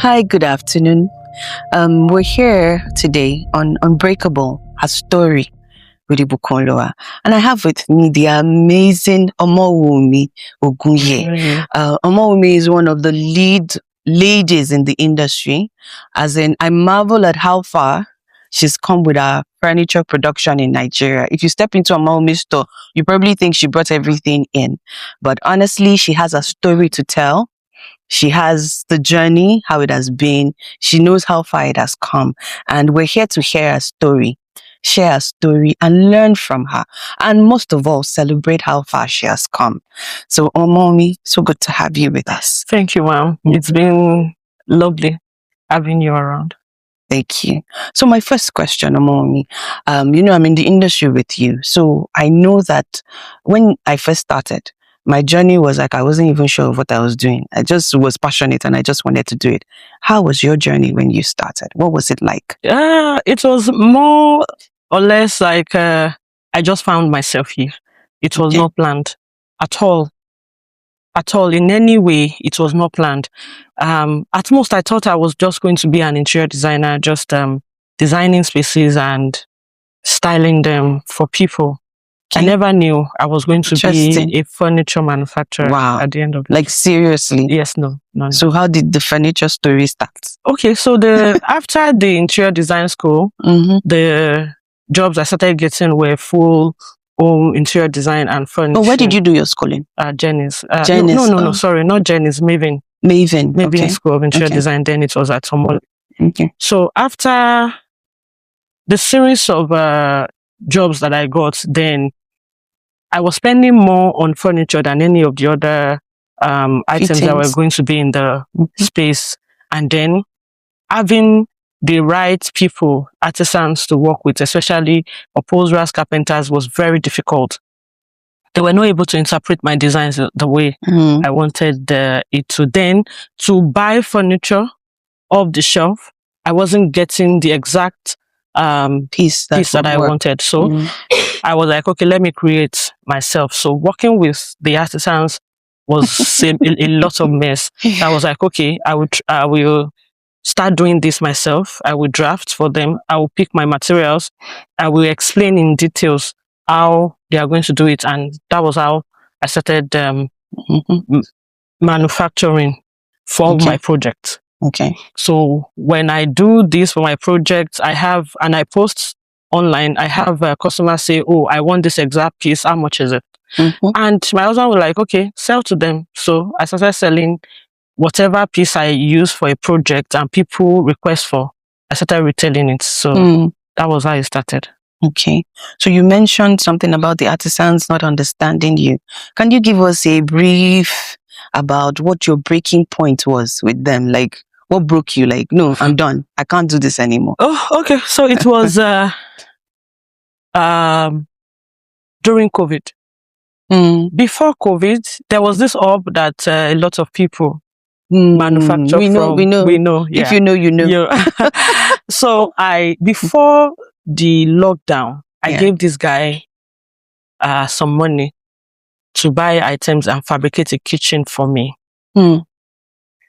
Hi, good afternoon. We're here today on Unbreakable, a story with Ibukunoluwa. And I have with me the amazing Omowumi Ogunye. Omowumi is one of the lead ladies in the industry. As in, I marvel at how far she's come with her furniture production in Nigeria. If you step into a Omowumi store, you probably think she brought everything in. But honestly, she has a story to tell. She has the journey, how it has been. She knows how far it has come. And we're here to hear her story, share her story, and learn from her. And most of all, celebrate how far she has come. So, Omomi, so good to have you with us. Thank you, ma'am. It's been lovely having you around. Thank you. So my first question, Omomi, I'm in the industry with you. So I know that when I first started, my journey was like, I wasn't even sure of what I was doing. I just was passionate and I just wanted to do it. How was your journey when you started? What was it like? It was more or less like I just found myself here. It was not planned at all. At all, in any way, it was not planned. At most, I thought I was just going to be an interior designer, just designing spaces and styling them for people. I never knew I was going to be a furniture manufacturer. Wow. At the end of it. Like seriously? Yes, no. So how did the furniture story start? Okay, so after the interior design school, the jobs I started getting were full home interior design and furniture. Oh, where did you do your schooling? Jenny's. Jenny's. Sorry, not Jenny's, Maven. Maven. School of Interior Design. Then it was at Tomol. Okay. So after the series of jobs that I got, then I was spending more on furniture than any of the other items that were going to be in the space. And then having the right people, artisans to work with, especially upholsterers, carpenters, was very difficult. They were not able to interpret my designs the way I wanted it to. Then to buy furniture off the shelf, I wasn't getting the exact piece that I wanted. So I was like, okay, let me create myself. So working with the artisans was a lot of mess. I was like, okay, I will start doing this myself. I will draft for them. I will pick my materials. I will explain in details how they are going to do it. And that was how I started manufacturing for my project. Okay. So when I do this for my project, and I post online, I have customers say, oh, I want this exact piece. How much is it? And my husband was like, okay, sell to them. So I started selling whatever piece I use for a project and people request for. I started retailing it. So that was how it started. Okay. So you mentioned something about the artisans not understanding you. Can you give us a brief about what your breaking point was with them? Like, what broke you? Like, no, I'm done. I can't do this anymore. Oh, okay. So it was during COVID. Before COVID, there was this hub that a lot of people manufacture we know. Yeah. If you know, you know. Yeah. So before the lockdown, I gave this guy some money to buy items and fabricate a kitchen for me.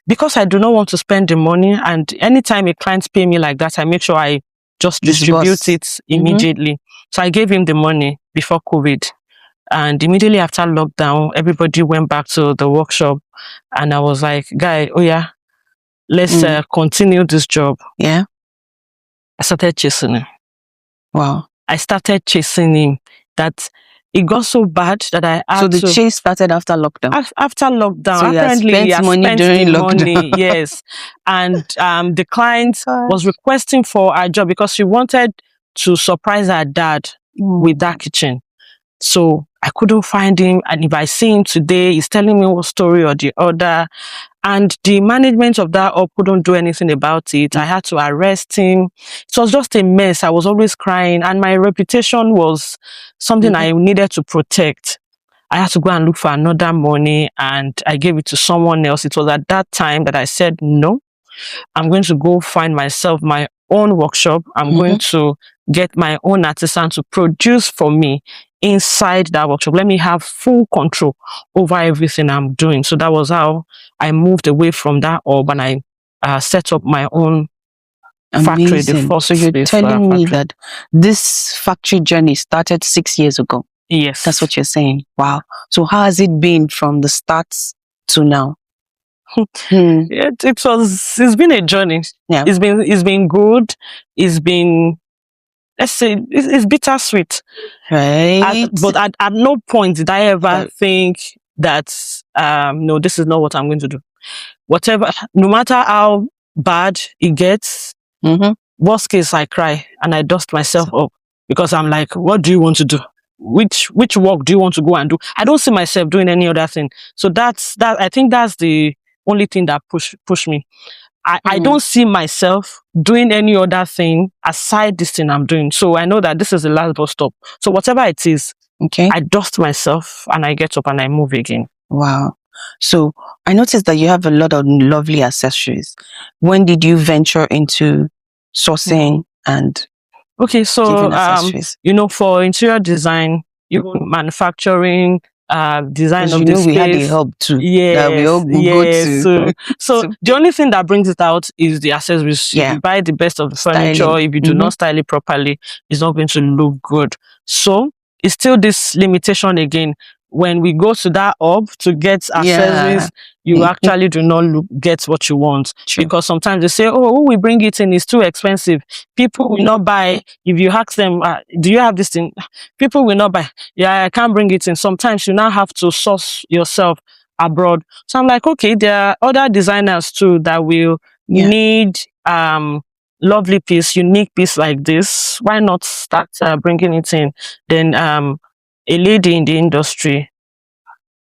Because I do not want to spend the money, and anytime a client pay me like that, I make sure I just distribute it immediately. So I gave him the money before COVID. And immediately after lockdown, everybody went back to the workshop. And I was like, guy, oh yeah, let's continue this job. Yeah. I started chasing him. Wow. I started chasing him that it got so bad that I had to... So the chase started after lockdown? After lockdown. So apparently he had spent money during lockdown. Yes. And the client was requesting for a job because she wanted to surprise her dad with that kitchen. So I couldn't find him. And if I see him today, he's telling me one story or the other. And the management of that up couldn't do anything about it. I had to arrest him. It was just a mess. I was always crying. And my reputation was something I needed to protect. I had to go and look for another money, and I gave it to someone else. It was at that time that I said, no, I'm going to go find myself my own workshop. I'm going to get my own artisan to produce for me inside that workshop. Let me have full control over everything I'm doing. So that was how I moved away from that hub, and I set up my own factory. The first So you're telling me that this factory journey started 6 years ago? Yes. That's what you're saying. Wow. So how has it been from the start to now? It's been a journey. Yeah. It's been good. It's been, let's say, it's bittersweet. Right. But at no point did I ever think that, no, this is not what I'm going to do. Whatever, no matter how bad it gets, worst case, I cry and I dust myself up, because I'm like, what do you want to do? Which work do you want to go and do? I don't see myself doing any other thing. So I think that's the only thing that push me. I don't see myself doing any other thing aside this thing I'm doing. So I know that this is the last bus stop. So whatever it is, I dust myself and I get up and I move again. Wow. So I noticed that you have a lot of lovely accessories. When did you venture into sourcing and so you know, for interior design, manufacturing, design of the space, we had a hub too. Yes, that we all go to. So the only thing that brings it out is the accessories. If you buy the best of the furniture, if you do not style it properly, it's not going to look good. So it's still this limitation again. When we go to that hub to get accessories, you actually do not get what you want. True. Because sometimes they say, oh, we bring it in, it's too expensive. People will not buy. If you ask them, do you have this thing? People will not buy. Yeah, I can't bring it in. Sometimes you now have to source yourself abroad. So I'm like, okay, there are other designers too that will need lovely piece, unique piece like this. Why not start bringing it in? Then a lady in the industry.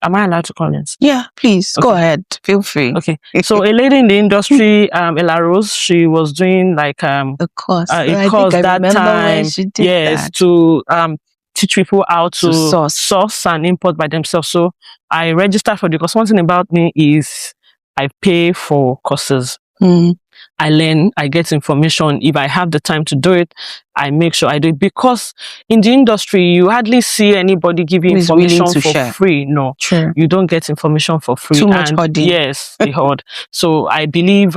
Am I allowed to call it? Yeah, please go ahead. Feel free. Okay. So a lady in the industry, Ella Rose, she was doing like a course that time. She did that. To teach people how to source and import by themselves. So I registered for the course. One thing about me is I pay for courses. I learn, I get information. If I have the time to do it, I make sure I do it, because in the industry, you hardly see anybody give you information for free. No, you don't get information for free. Too much hoarding. Yes, the hoard. So I believe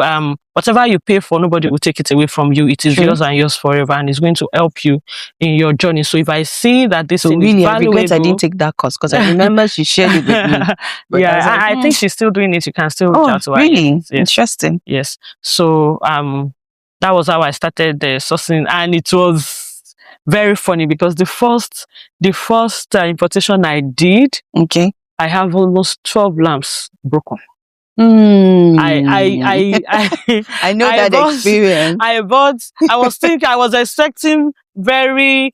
whatever you pay for, nobody will take it away from you. It is yours and yours forever, and it's going to help you in your journey. So if I see that this thing is valuable, I regret I didn't take that course, because I remember she shared it with me. But I think she's still doing it. You can still reach out to her. Really? Yes. Interesting. Yes. So that was how I started sourcing, and it was very funny because the first importation I did, I have almost 12 lamps broken. I know that experience. I was expecting very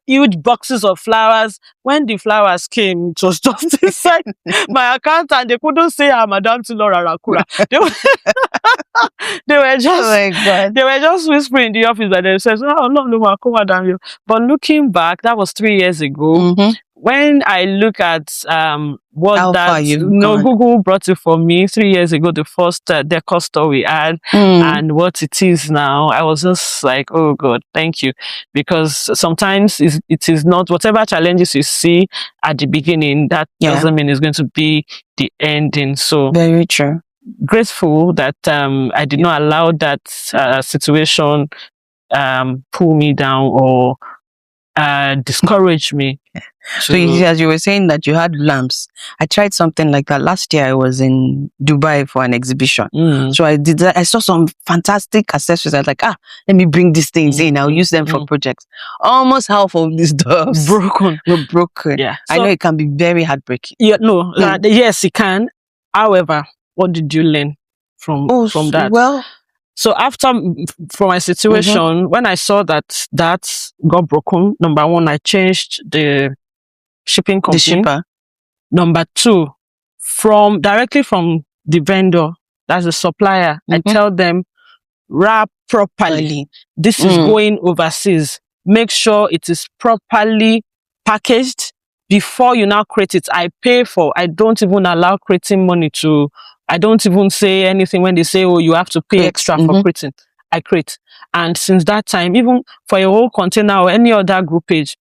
huge boxes of flowers. When the flowers came, it was just inside my account, and they couldn't say Madame Tilora Rakura. They were just whispering in the office by themselves. Oh no, come on, but looking back, that was 3 years ago. When I look at Google brought it for me 3 years ago, the first decor store we had, and what it is now, I was just like, oh God, thank you. Because sometimes it is not whatever challenges you see at the beginning, that doesn't mean it's going to be the ending. So very true. Grateful that I did not allow that situation pull me down or discourage me. So as you were saying that you had lamps, I tried something like that last year. I was in Dubai for an exhibition. So I did that. I saw some fantastic accessories. I was like, let me bring these things in. I'll use them for projects. Almost half of these doors were broken. Yeah, so, I know it can be very heartbreaking. Yeah, yes, it can. However, what did you learn from that? Well, so after, for my situation, when I saw that got broken, number one, I changed the shipping company. The shipper. Number two, directly from the vendor, that's the supplier, I tell them, wrap properly. This is going overseas. Make sure it is properly packaged before you now crate it. I don't even allow crating money to. I don't even say anything when they say, oh, you have to pay extra for crating. I crate. And since that time, even for a whole container or any other groupage,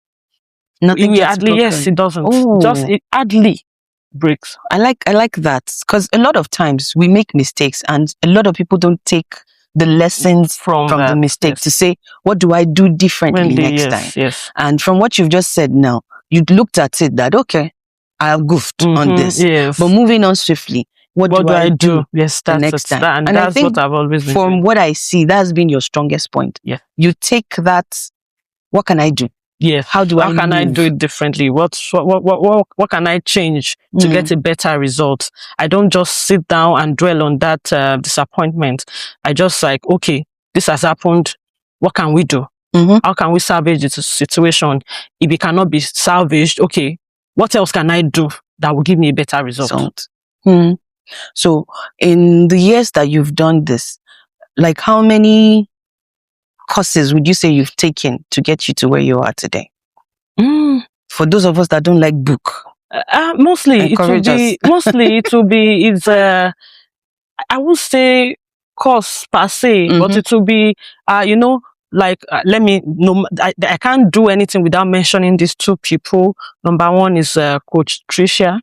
nothing gets broken. Yes, it doesn't. Just hardly. breaks. I like that, because a lot of times we make mistakes and a lot of people don't take the lessons from the mistake to say, what do I do differently next time? Yes. And from what you've just said now, you looked at it that, okay, I goofed on this. Yes. But moving on swiftly, what do I do? Yes, the that's next time? And that's what I've always been from doing. what I see, that's been your strongest point. Yeah. You take that, what can I do? Yes. How can I do it differently? What can I change to get a better result? I don't just sit down and dwell on that disappointment. I just like, okay, this has happened. What can we do? How can we salvage the situation? If it cannot be salvaged, okay, what else can I do that will give me a better result? So in the years that you've done this, like how many courses would you say you've taken to get you to where you are today? For those of us that don't like book, mostly it will be I would say course per se, but it will be like let me no, I can't do anything without mentioning these two people. Number one is Coach Tricia.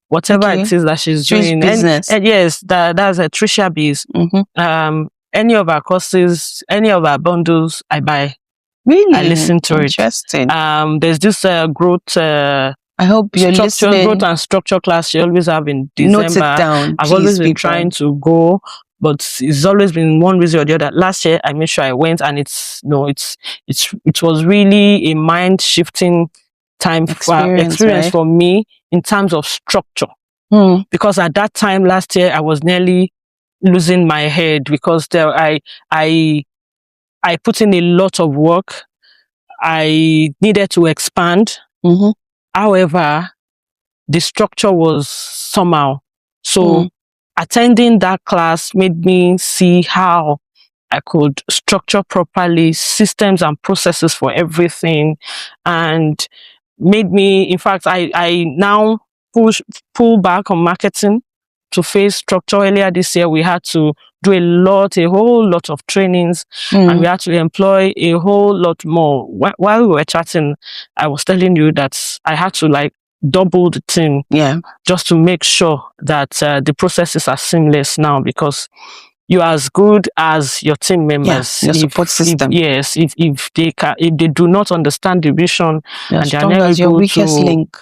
Whatever it is that she's doing, business. And yes, that's a Tricia Biz. Any of our courses, any of our bundles, I buy. Really? I listen to Interesting. it. There's this growth. I hope you're listening. Growth and structure class she always have in December. Note it down. I've always been trying to go, but it's always been one reason or the other. Last year I made sure I went, and it was really a mind shifting time experience right? for me in terms of structure. Because at that time last year I was nearly losing my head because I put in a lot of work. I needed to expand. However, the structure was somehow. So attending that class made me see how I could structure properly systems and processes for everything, and made me, in fact, I now pull back on marketing to face structure. Earlier this year, we had to do a whole lot of trainings, and we had to employ a whole lot more. While we were chatting, I was telling you that I had to like double the team, just to make sure that the processes are seamless now, because you're as good as your team members, your support system. If they do not understand the vision and they are not able your weakest link.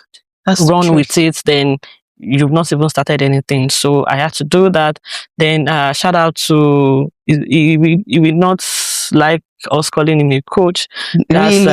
Run with it, then you've not even started anything. So I had to do that. Then shout out to he will not like us calling him a coach. That's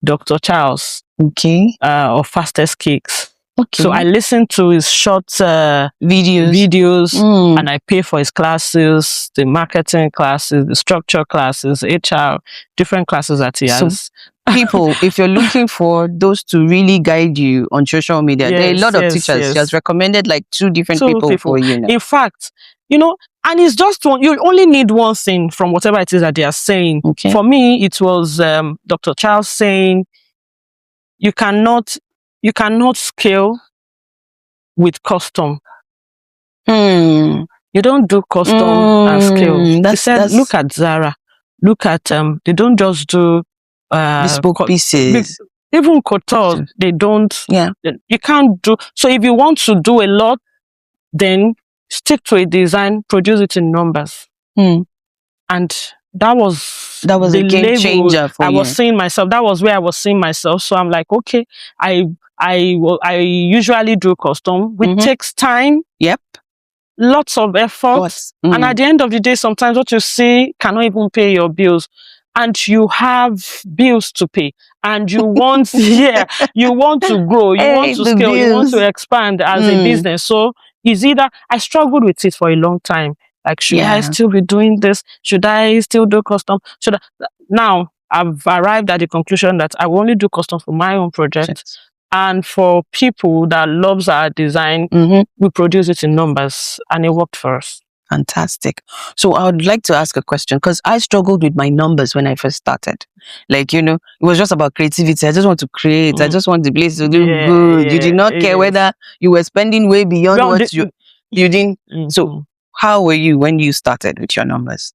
Dr. Charles. Okay. Of Fastest Cakes. Okay. So I listen to his short videos and I pay for his classes, the marketing classes, the structure classes, HR, different classes that he has. People, if you're looking for those to really guide you on social media, there are a lot of teachers. She has recommended like two different people for you now. In fact, and it's just one, you only need one thing from whatever it is that they are saying. Okay. For me, it was Dr. Charles saying, you cannot scale with custom. You don't do custom and scale. He said, look at Zara. Look at they don't just do bespoke pieces. Even couture, they don't. You can't do. So if you want to do a lot, then stick to a design, produce it in numbers. And that was a game changer for you. I was seeing myself. That was where I was seeing myself. So I'm like, okay, I usually do custom, which takes time. Yep. Lots of effort. And at the end of the day, sometimes what you see cannot even pay your bills. And you have bills to pay, and you want, you want to grow, you want to scale, you want to expand as a business. So it's either, I struggled with it for a long time. Like, should I still be doing this? Should I still do custom? Now I've arrived at the conclusion that I will only do custom for my own project. And for people that loves our design, we produce it in numbers, and it worked for us. Fantastic. So I would like to ask a question, because I struggled with my numbers when I first started. Like, it was just about creativity. I just want to create. I just want the place to do good. You did not care whether you were spending way beyond what you didn't. So how were you when you started with your numbers?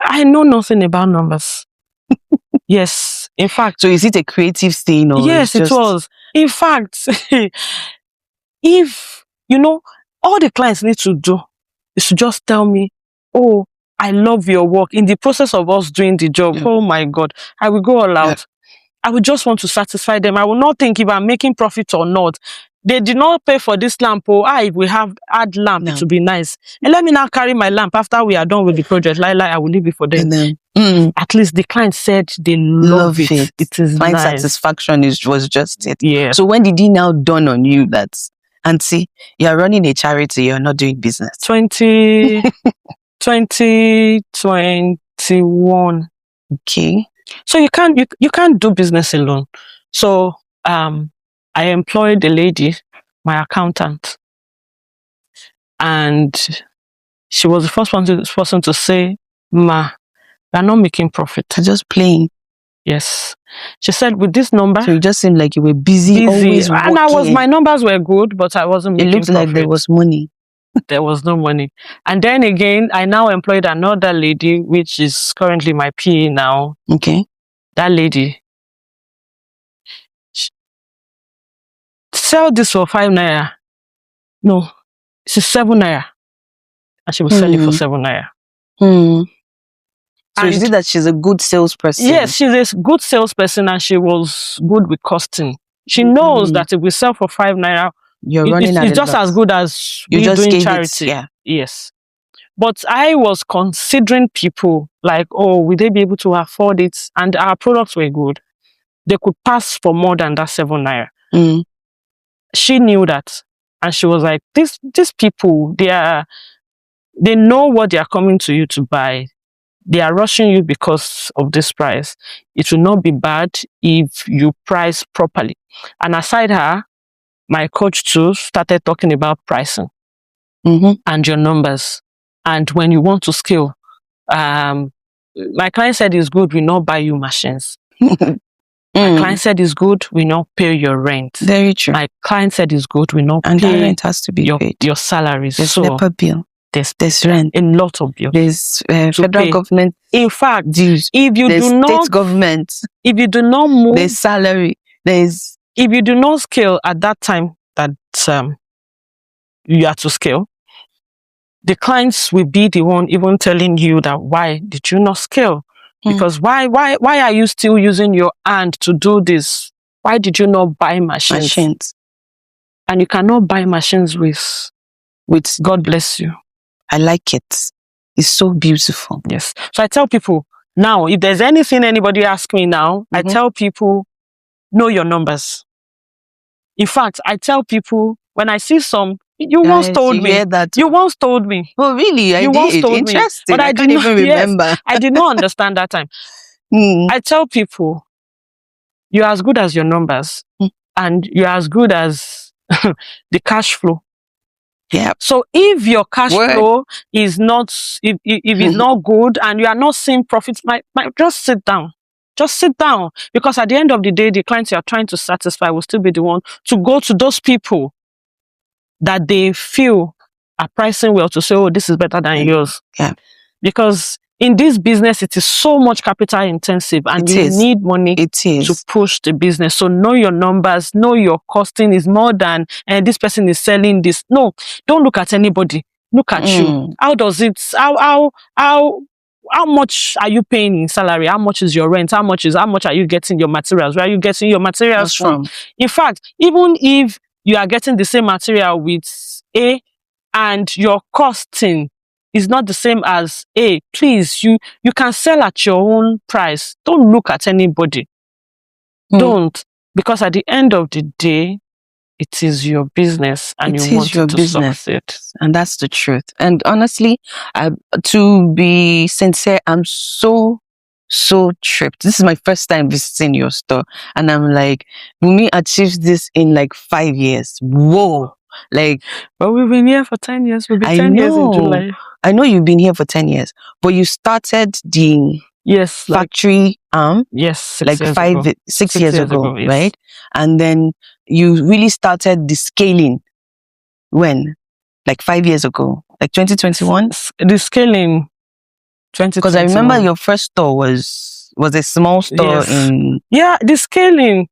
I know nothing about numbers. Yes. In fact. So is it a creative thing or? Yes, it was. In fact, if, all the clients need to do is to just tell me, oh, I love your work. In the process of us doing the job, oh my God, I will go all out. I would just want to satisfy them. I will not think if I'm making profit or not. They did not pay for this lamp. If we add lamp, it would be nice. And let me now carry my lamp after we are done with the project. I will leave it for them. At least the client said they love it. It is client nice. Satisfaction was just it. Yeah. So when did it now dawn on you that, Auntie, you're running a charity, you're not doing business? 2021. Okay. So you can't do business alone. So I employed a lady, my accountant, and she was the first person to say, "Ma, we're not making profit. I'm just playing." Yes. She said, with this number. So it just seemed like you were busy. Always working. And my numbers were good, but I wasn't making profit. It looked like there was money. There was no money. And then again, I now employed another lady, which is currently my PA now. Okay. That lady, sell this for 5 naira. No, it's 7 naira. And she will sell it for 7 naira. So you see that she's a good salesperson? Yes, she's a good salesperson, and she was good with costing. She knows that if we sell for 5 naira, it's just as good as you just doing charity. Yes. But I was considering people like, oh, will they be able to afford it? And our products were good. They could pass for more than that 7 naira. She knew that. And she was like, these people, they know what they are coming to you to buy. They are rushing you because of this price. It will not be bad if you price properly. And aside her, my coach too started talking about pricing and your numbers. And when you want to scale, my client said it's good, we not buy you machines. My client said it's good, we not pay your rent. Very true. My client said it's good, we not and pay that rent has to be paid. Your salaries. There's NEPA bill. There's rent. A lot of bills. There's federal government. In fact, dues. If you there's do not state government. If you do not move, there's salary. If you do not scale at that time that you are to scale, the clients will be the one even telling you that why did you not scale? Because why are you still using your hand to do this? Why did you not buy machines? And you cannot buy machines with God bless you. I like it. It's so beautiful. Yes. So I tell people now, if there's anything anybody asks me now, I tell people, know your numbers. In fact, I tell people when I see some, you once told me. You once told me. Oh, really? I did. Interesting. But I can't even remember. Yes, I did not understand that time. I tell people, you're as good as your numbers, and you're as good as the cash flow. Yeah. So if your cash flow is not, if it's not good and you are not seeing profits, just sit down. Just sit down. Because at the end of the day, the clients you are trying to satisfy will still be the one to go to those people that they feel are pricing well to say, oh, this is better than yours. Yeah. Because in this business, it is so much capital intensive and you need money to push the business. So know your numbers, know your costing is more than, and this person is selling this. No, don't look at anybody. Look at you. How does it, how much are you paying in salary? How much is your rent? How much are you getting your materials? Where are you getting your materials from? In fact, even if you are getting the same material with A and your costing is not the same as A, please, you can sell at your own price. Don't look at anybody. Don't. Because at the end of the day, it is your business and you want it to succeed. And that's the truth. And honestly, to be sincere, I'm so tripped. This is my first time visiting your store. And I'm like, Bumi achieved this in like 5 years. Whoa. Like, but we've been here for 10 years. We'll be 10 years in July. I know you've been here for 10 years, but you started the factory arm. Yes, like 6 years ago, yes. Right? And then you really started the scaling when? Like 5 years ago, like 2021? The scaling 2021. Because I remember your first store was was a small store in... Yeah, the scaling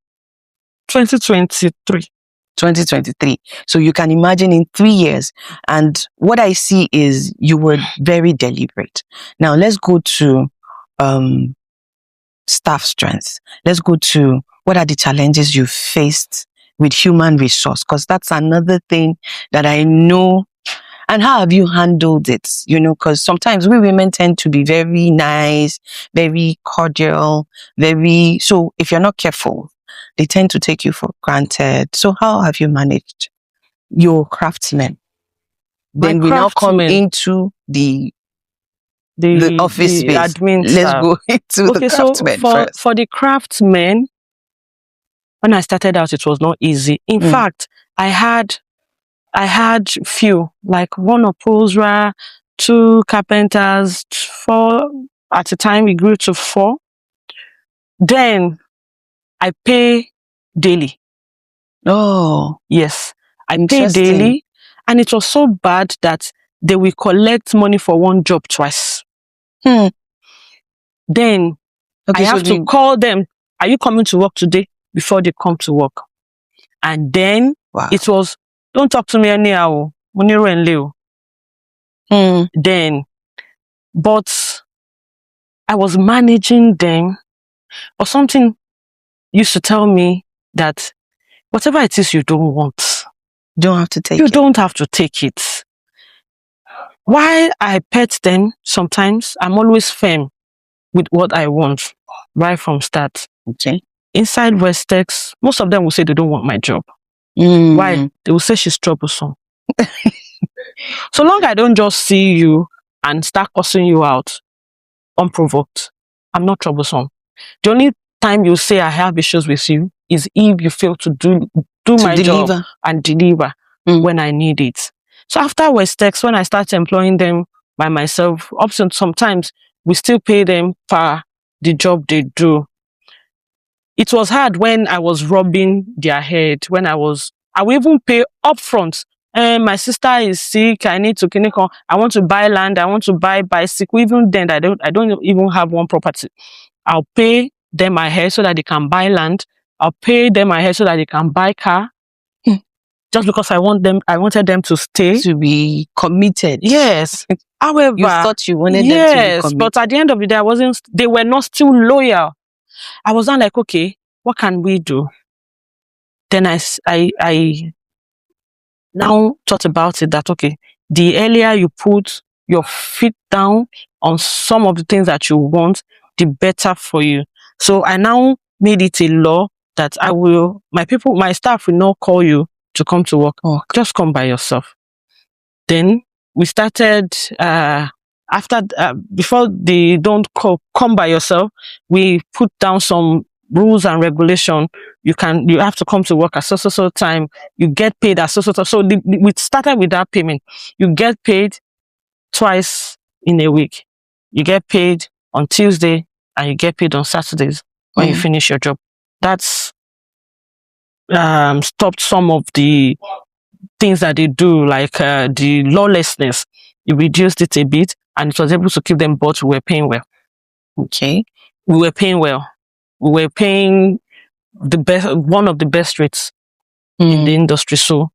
2023. 2023. So you can imagine in 3 years. And what I see is you were very deliberate. Now let's go to staff strength. Let's go to what are the challenges you faced with human resource, because that's another thing that I know. And how have you handled it? You know, because sometimes we women tend to be very nice, very cordial, so if you're not careful, they tend to take you for granted. So how have you managed your craftsmen? Then we now come into the office space. Admin Let's staff. go into the craftsmen first. For the craftsmen, when I started out, it was not easy. In fact, I had few, like 1 upholsterer, 2 carpenters, 4. At the time, we grew to 4. Then I pay daily. Oh, yes, I pay daily, and it was so bad that they will collect money for 1 job twice. Then I have to call them. Are you coming to work today? Before they come to work, and then it was, don't talk to me anyhow. Then, but I was managing them, or something used to tell me that whatever it is you don't want, don't have to take you don't have to take it. While I pet them, sometimes I'm always firm with what I want right from start. Okay. Inside Westex, most of them will say they don't want my job. Why? They will say she's troublesome. So long I don't just see you and start cussing you out unprovoked, I'm not troublesome. The only time you say I have issues with you is if you fail to do my job and deliver when I need it. So after Westex, when I started employing them by myself, sometimes we still pay them for the job they do. It was hard when I was rubbing their head, I will even pay upfront. My sister is sick, I need to I want to buy land, I want to buy bicycle. Even then, I don't even have 1 property. I'll pay them ahead so that they can buy land. I'll pay them ahead so that they can buy car. Just because I wanted them to stay. To be committed. Yes. However, you thought you wanted them to be committed. But at the end of the day, they were not still loyal. I was not like, okay, what can we do? Then I now thought about it that, okay, the earlier you put your feet down on some of the things that you want, the better for you. So I now made it a law that my staff will not call you to come to work. Just come by yourself. Then we started, before they don't come by yourself, we put down some rules and regulation. You have to come to work at so time. You get paid at so. So we started with that payment. You get paid twice in a week. You get paid on Tuesday and you get paid on Saturdays when you finish your job. That's stopped some of the things that they do, like the lawlessness. It reduced it a bit, and it was able to keep them, but we were paying well. Okay. We were paying well. We were paying one of the best rates in the industry. So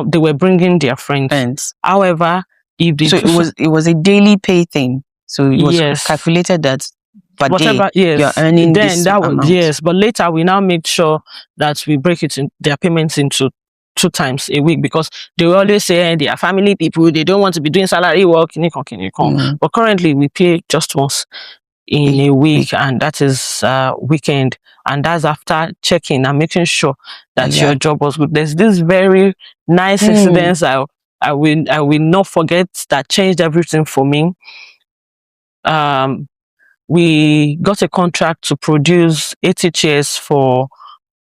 they were bringing their friends. However, it was a daily pay thing. So it was calculated that whatever you're earning this amount. Yes, but later we now make sure that we break their payments into 2 times a week, because they always say they are family people, they don't want to be doing salary work. But currently we pay just once in a week, and that is weekend, and that's after checking and making sure that your job was good. There's this very nice incidents I will not forget that changed everything for me. We got a contract to produce 80 chairs for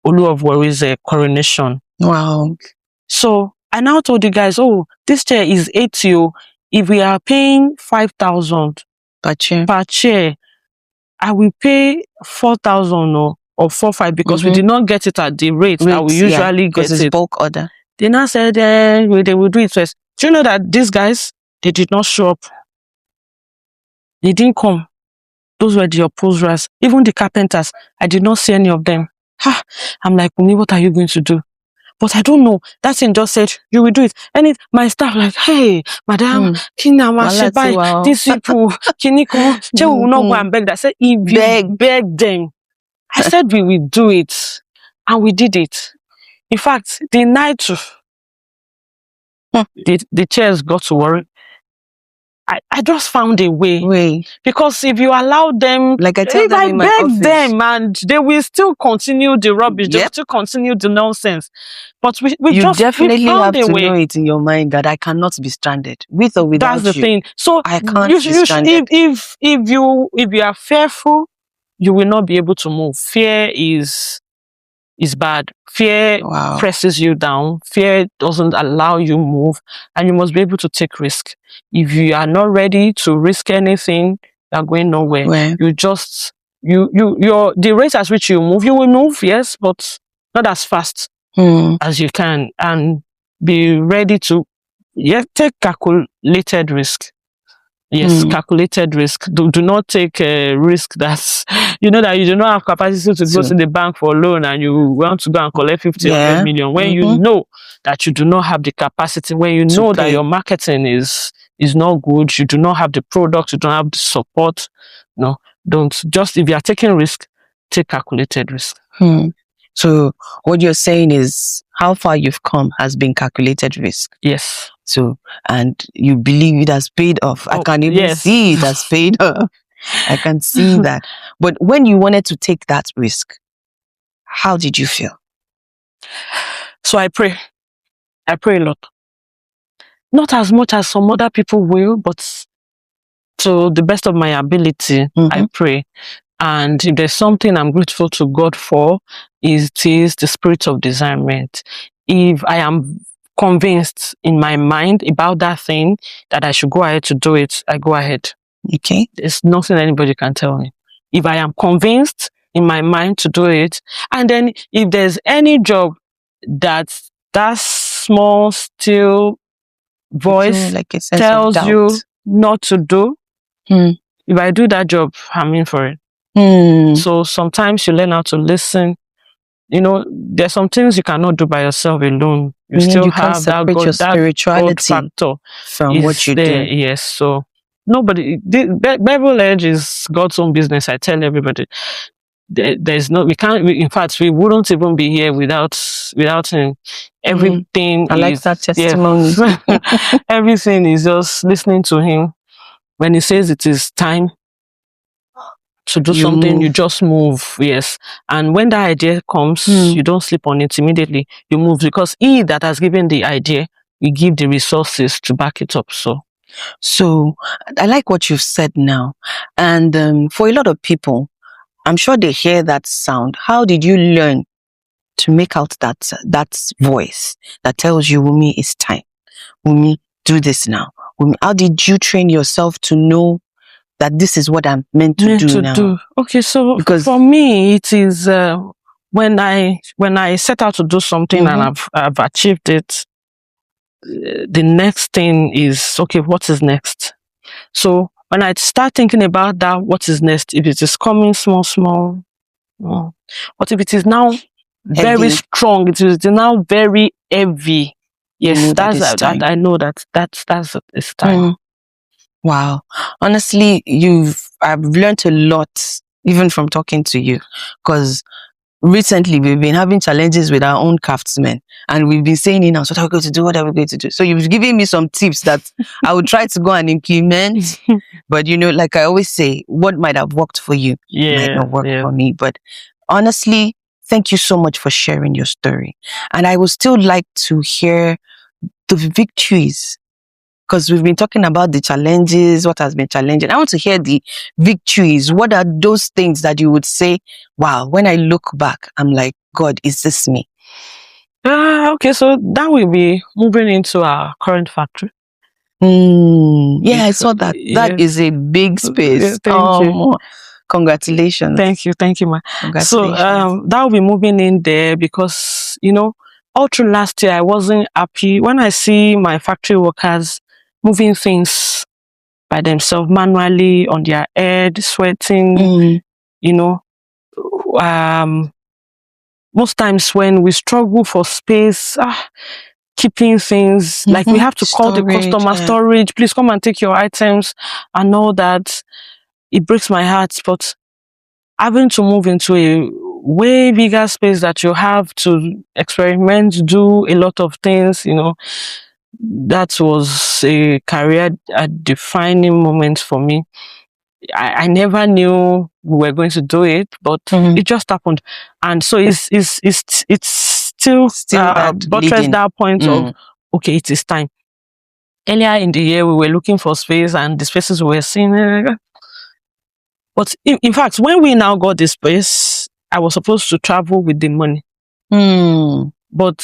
Olu of Warri's coronation. Wow. So I now told the guys, oh, this chair is 80. If we are paying 5,000 per chair, I will pay 4,000 or 4,500, because we did not get it at the rate that we usually get it. Bulk order. They now said they will do it first. Do you know that these guys, they did not show up? They didn't come. Those were the upholsterers. Even the carpenters, I did not see any of them. I'm like, Umi, what are you going to do? But I don't know. That thing just said, you will do it. And my staff like, hey, madam, these people, we will not go and beg that. I said, if you beg them. I said, we will do it. And we did it. In fact, the night, the chairs got to worry. I just found a way. Because if you allow them, like I tell them in my office, them, and they will still continue the rubbish, they will still continue the nonsense. But we definitely have to know it in your mind that I cannot be stranded, with or without you. That's the thing. So I can't be stranded. If you are fearful, you will not be able to move. Fear is bad. Fear presses you down. Fear doesn't allow you move, and you must be able to take risk. If you are not ready to risk anything, you are going nowhere. You just the rate at which you will move, yes, but not as fast as you can, and be ready to take calculated risk. Yes, calculated risk. Do not take a risk that's, you know, that you do not have capacity to go to the bank for a loan and you want to go and collect 50 100 million when you know that you do not have the capacity, when you know that your marketing is not good, you do not have the product, you don't have the support. No, don't. Just if you are taking risk, take calculated risk. So what you're saying is how far you've come has been calculated risk. Yes. So, and you believe it has paid off. I can even see it has paid off. I can see that. But when you wanted to take that risk, how did you feel? So I pray. I pray a lot. Not as much as some other people will, but to the best of my ability, I pray. And if there's something I'm grateful to God for, it is the spirit of discernment. If I am convinced in my mind about that thing that I should go ahead to do it, I go ahead. Okay. There's nothing anybody can tell me. If I am convinced in my mind to do it, and then if there's any job that small, still voice like tells you not to do, if I do that job, I'm in for it. So sometimes you learn how to listen. You know, there's some things you cannot do by yourself alone. You still have that God, spirituality factor from what you do. Yes, so nobody. Bible Edge is God's own business. I tell everybody. There's no. We can't. In fact, we wouldn't even be here without him. Everything. I like that testimony. Everything is just listening to him. When he says it is time to do something, you just move. Yes. And when that idea comes, you don't sleep on it immediately. You move, because he that has given the idea, you give the resources to back it up. So I like what you've said now. And for a lot of people, I'm sure they hear that sound. How did you learn to make out that voice that tells you, Wumi, it's time. Wumi, do this now. Wumi, how did you train yourself to know that this is what I'm meant to do now? Okay, so because for me, it is when I set out to do something and I've achieved it, the next thing is, okay, what is next? So when I start thinking about that, what is next? If it is coming small, but if it is now very strong, it is now very heavy. Yes, I know that's it's time. Wow. Honestly, I've learned a lot even from talking to you, because recently we've been having challenges with our own craftsmen, and we've been saying, so what are we going to do? What are we going to do? So you've given me some tips that I will try to go and implement. But like I always say, what might have worked for you might not work for me. But honestly, thank you so much for sharing your story. And I would still like to hear the victories, because we've been talking about the challenges, what has been challenging. I want to hear the victories. What are those things that you would say, wow, when I look back, I'm like, God, is this me? Okay, so that will be moving into our current factory. Yeah, I saw that. That is a big space. Thank you. Congratulations. Thank you, ma. So that will be moving in there, because all through last year I wasn't happy when I see my factory workers moving things by themselves manually on their head, sweating, you know. Most times when we struggle for space, keeping things, like we have to call the customer, storage, please come and take your items and all that. It breaks my heart, but having to move into a way bigger space that you have to experiment, do a lot of things, that was a career defining moment for me. I never knew we were going to do it, but it just happened. And so it's still buttressed that point of, okay, it is time. Earlier in the year, we were looking for space, and the spaces we were seeing. But in fact, when we now got the space, I was supposed to travel with the money. But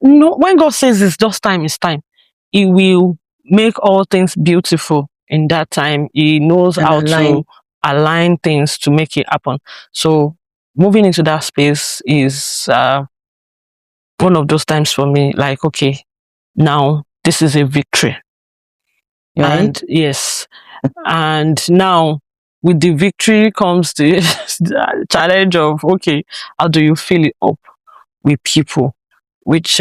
no, when God says it's just time, it's time. He will make all things beautiful in that time. He knows how to align things to make it happen. So moving into that space is one of those times for me, like, okay, now this is a victory. Right? And yes. And now with the victory comes the challenge of, okay, how do you fill it up with people, which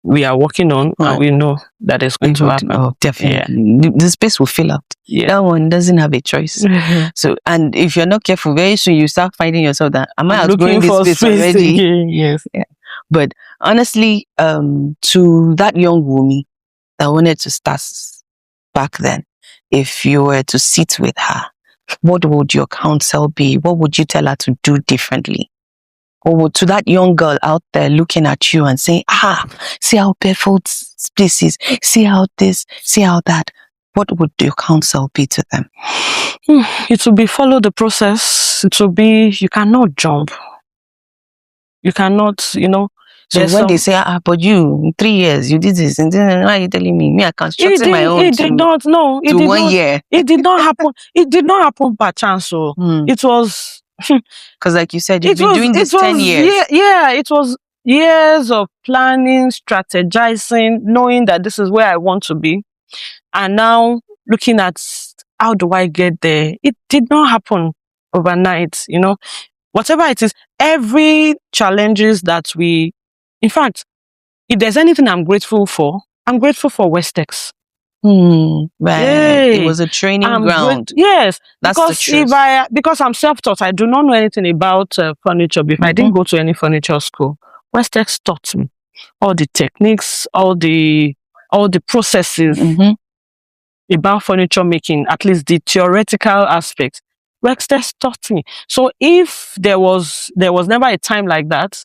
we are working on, and we know that it's going to happen. Oh, definitely. Yeah. The space will fill out. Yeah. That one doesn't have a choice. So, and if you're not careful, very soon you start finding yourself that, am I outgrowing this space already? Again. Yes. Yeah. But honestly, to that young woman that wanted to start back then, if you were to sit with her, what would your counsel be? What would you tell her to do differently? Or to that young girl out there looking at you and saying, see how beautiful this is, see how this, see how that. What would your counsel be to them? It will be follow the process. It will be, you cannot jump. You cannot, So when they say, but you, in 3 years, you did this, and then why are you telling me? Me, I can't structure my own. It did not, no. It did 1 year. It did not happen. It did not happen by chance. So it was... Because like you said, you've been doing this 10 years. Yeah, it was years of planning, strategizing, knowing that this is where I want to be. And now looking at how do I get there? It did not happen overnight, Whatever it is, every challenges that in fact, if there's anything I'm grateful for Westex. Right. Yay. It was a training ground. Yes, that's because the truth. Because I'm self-taught, I do not know anything about furniture. If I didn't go to any furniture school, Westex taught me all the techniques, all the processes about furniture making, at least the theoretical aspect. Westex taught me. So if there was never a time like that,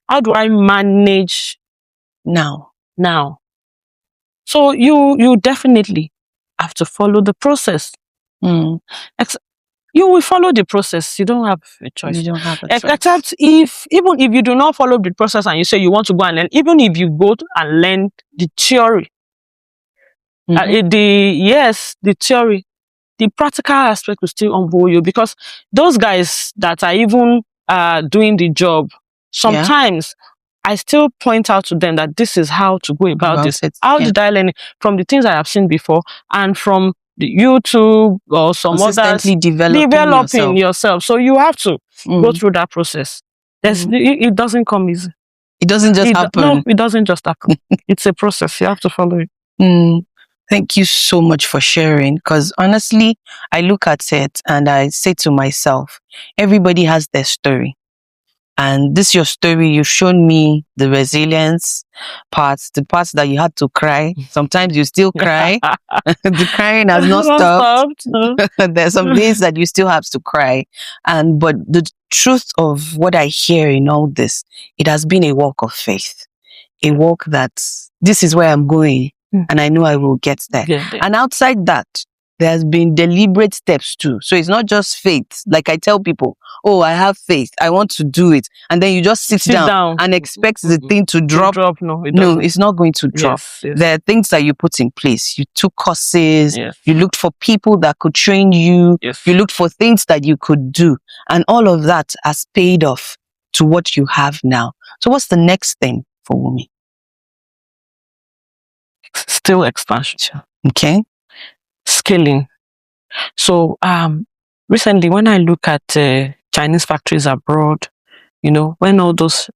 how do I manage now? So you definitely have to follow the process. You will follow the process. You don't have a choice. You don't have a choice. Except even if you do not follow the process and you say you want to go and learn, even if you go and learn the theory, the theory, the practical aspect will still humble you, because those guys that are even doing the job, sometimes I still point out to them that this is how to go about this. How did I learn it? From the things I have seen before, and from the YouTube or some others. Developing yourself. So you have to go through that process. It doesn't come easy. It doesn't just happen. No, it doesn't just happen. It's a process. You have to follow it. Thank you so much for sharing, because honestly, I look at it and I say to myself, everybody has their story. And this your story, you've shown me the resilience parts, the parts that you had to cry. Sometimes you still cry. The crying has not stopped. There's some days that you still have to cry. But the truth of what I hear in all this, it has been a walk of faith. A walk that this is where I'm going. And I know I will get there. And outside that, there has been deliberate steps too. So it's not just faith. Like I tell people, oh, I have faith, I want to do it. And then you just sit down and expect the thing to drop. No, it's not going to drop. Yes. There are things that you put in place. You took courses. You looked for people that could train you. You looked for things that you could do. And all of that has paid off to what you have now. So what's the next thing for Wumi? Still expansion. Okay. scaling. So recently, when I look at Chinese factories abroad, when all those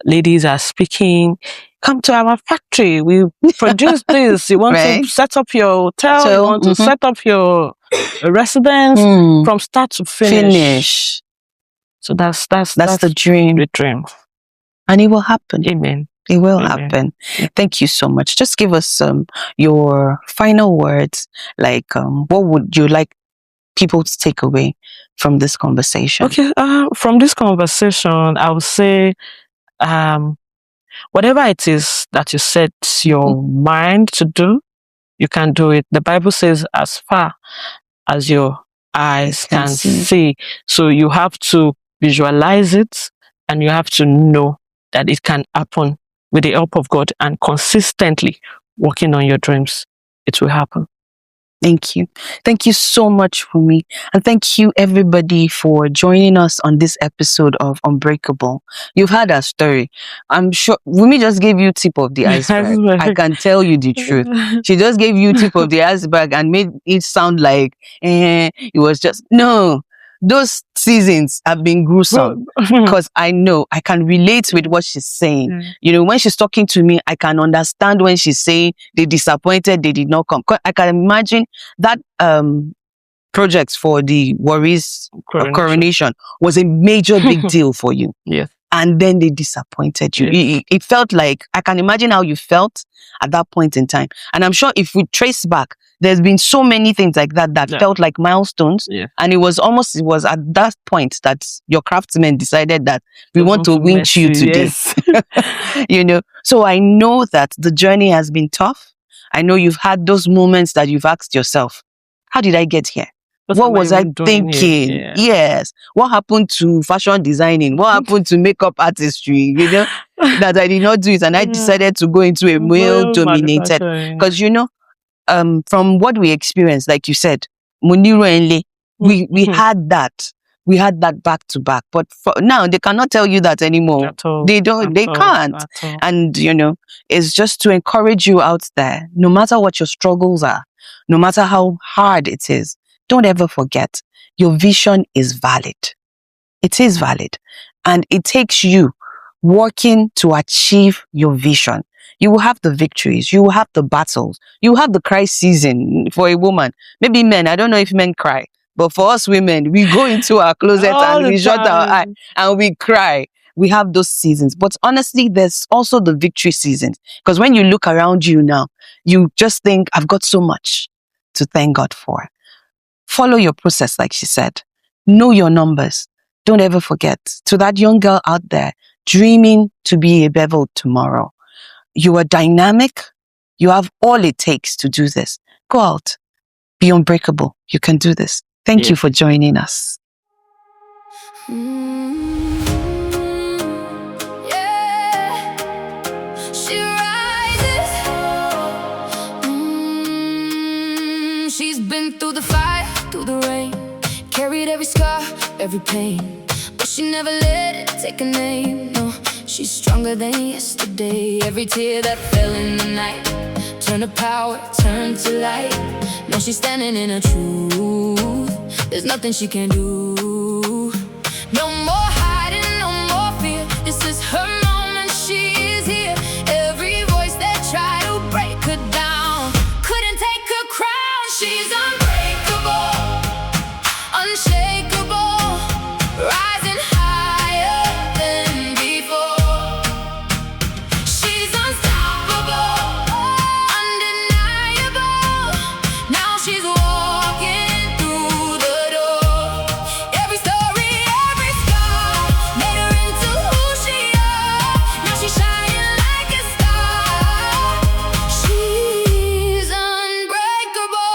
ladies are speaking, come to our factory, we produce this. You want to set up your hotel, you want to set up your residence from start to finish. So that's the dream. The dream. And it will happen. Amen. It will happen. Thank you so much. Just give us your final words. Like, what would you like people to take away from this conversation? Okay, from this conversation, I would say, whatever it is that you set your mind to do, you can do it. The Bible says, as far as your eyes can see. So you have to visualize it, and you have to know that it can happen with the help of God, and consistently working on your dreams. It will happen. Thank you. Thank you so much, Wunmi. And thank you, everybody, for joining us on this episode of Unbreakable. You've heard our story. I'm sure Wunmi just gave you tip of the iceberg. I can tell you the truth. She just gave you tip of the iceberg and made it sound like it was just... No. Those seasons have been gruesome, because I know I can relate with what she's saying. When she's talking to me, I can understand when she's saying they disappointed, they did not come. I can imagine that project for the Warriors coronation was a major big deal for you. Yes. And then they disappointed you. Yes. It felt like, I can imagine how you felt at that point in time. And I'm sure if we trace back, there's been so many things like that felt like milestones. And it was at that point that your craftsmen decided that we want to winch you today. Yes. So I know that the journey has been tough. I know you've had those moments that you've asked yourself, how did I get here? What was I thinking? Yeah. Yes. What happened to fashion designing? What happened to makeup artistry? That I did not do it, and I decided to go into a male-dominated. Because from what we experienced, like you said, Muniru Enle, we had that. We had that back to back. But now they cannot tell you that anymore. They don't. They can't. And it's just to encourage you out there. No matter what your struggles are, no matter how hard it is, don't ever forget, your vision is valid. It is valid. And it takes you working to achieve your vision. You will have the victories. You will have the battles. You will have the cry season for a woman. Maybe men, I don't know if men cry. But for us women, we go into our closet and we shut our eye and we cry. We have those seasons. But honestly, there's also the victory seasons. Because when you look around you now, you just think, I've got so much to thank God for. Follow your process, like she said. Know your numbers. Don't ever forget. To that young girl out there, dreaming to be a bevel tomorrow. You are dynamic. You have all it takes to do this. Go out. Be unbreakable. You can do this. Thank you for joining us. She's been through the fire, through the rain, carried every scar, every pain, but she never let it take a name. No, she's stronger than yesterday. Every tear that fell in the night turned to power, turned to light. Now she's standing in her truth. There's nothing she can do. No more hiding, no more fear. This is her moment, she is here. Every voice that tried to break her down couldn't take her crown. She's unbreakable, unshakable, rising higher than before. She's unstoppable, undeniable. Now she's walking through the door. Every story, every scar made her into who she is. Now she's shining like a star. She's unbreakable.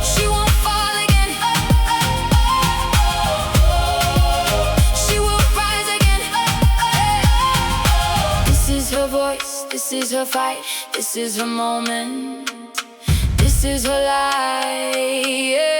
She won't fall again. She will rise again. This is her voice, this is her fight, this is her moment, this is her life.